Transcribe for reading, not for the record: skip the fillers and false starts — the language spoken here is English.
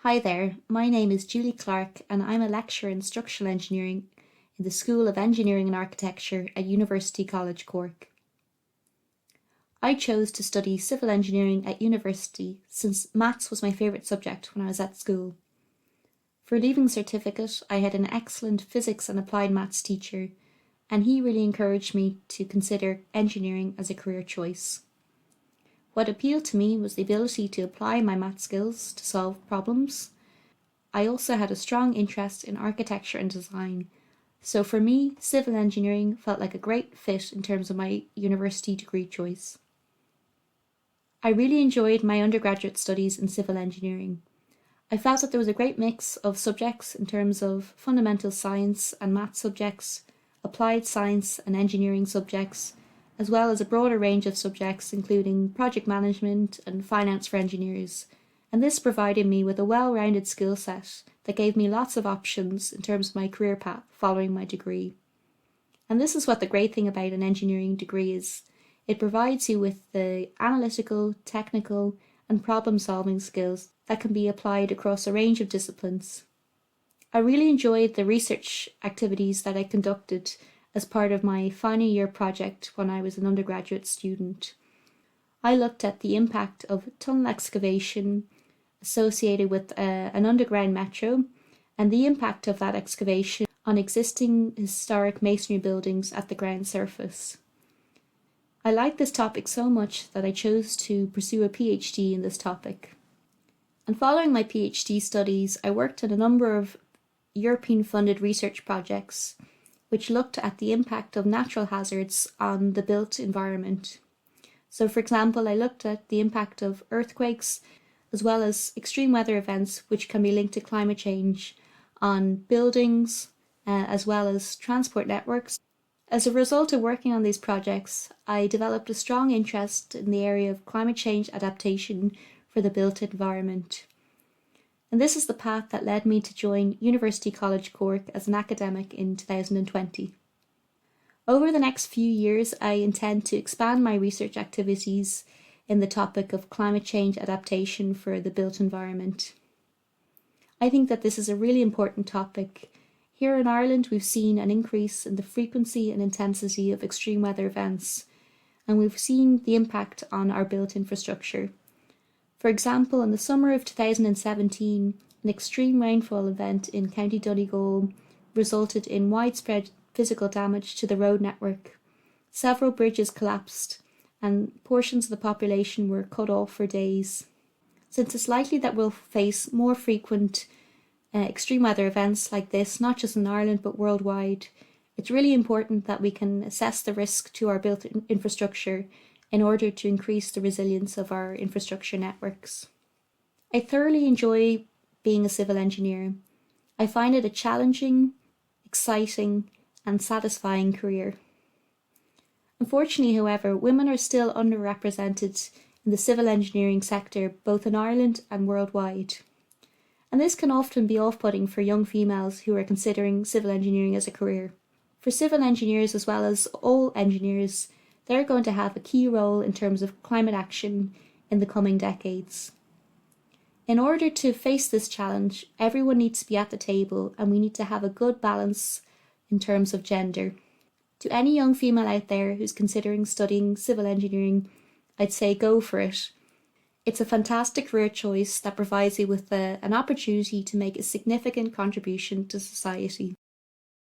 Hi there, my name is Julie Clarke and I'm a lecturer in structural engineering in the School of Engineering and Architecture at University College Cork. I chose to study civil engineering at university since maths was my favourite subject when I was at school. For Leaving Certificate, I had an excellent physics and applied maths teacher, and he really encouraged me to consider engineering as a career choice. What appealed to me was the ability to apply my math skills to solve problems. I also had a strong interest in architecture and design, so for me, civil engineering felt like a great fit in terms of my university degree choice. I really enjoyed my undergraduate studies in civil engineering. I felt that there was a great mix of subjects in terms of fundamental science and math subjects, applied science and engineering subjects, as well as a broader range of subjects including project management and finance for engineers, and this provided me with a well-rounded skill set that gave me lots of options in terms of my career path following my degree. And this is what the great thing about an engineering degree is. It provides you with the analytical, technical, and problem-solving skills that can be applied across a range of disciplines. I really enjoyed the research activities that I conducted as part of my final year project when I was an undergraduate student. I looked at the impact of tunnel excavation associated with an underground metro and the impact of that excavation on existing historic masonry buildings at the ground surface. I liked this topic so much that I chose to pursue a PhD in this topic. And following my PhD studies, I worked on a number of European-funded research projects which looked at the impact of natural hazards on the built environment. So for example, I looked at the impact of earthquakes as well as extreme weather events which can be linked to climate change on buildings as well as transport networks. As a result of working on these projects, I developed a strong interest in the area of climate change adaptation for the built environment. And this is the path that led me to join University College Cork as an academic in 2020. Over the next few years, I intend to expand my research activities in the topic of climate change adaptation for the built environment. I think that this is a really important topic. Here in Ireland, we've seen an increase in the frequency and intensity of extreme weather events, and we've seen the impact on our built infrastructure. For example, in the summer of 2017, an extreme rainfall event in County Donegal resulted in widespread physical damage to the road network. Several bridges collapsed and portions of the population were cut off for days. Since it's likely that we'll face more frequent extreme weather events like this, not just in Ireland but worldwide, it's really important that we can assess the risk to our built infrastructure in order to increase the resilience of our infrastructure networks. I thoroughly enjoy being a civil engineer. I find it a challenging, exciting, and satisfying career. Unfortunately, however, women are still underrepresented in the civil engineering sector both in Ireland and worldwide. And this can often be off-putting for young females who are considering civil engineering as a career. For civil engineers as well as all engineers, they're going to have a key role in terms of climate action in the coming decades. In order to face this challenge, everyone needs to be at the table and we need to have a good balance in terms of gender. To any young female out there who's considering studying civil engineering, I'd say go for it. It's a fantastic career choice that provides you with an opportunity to make a significant contribution to society.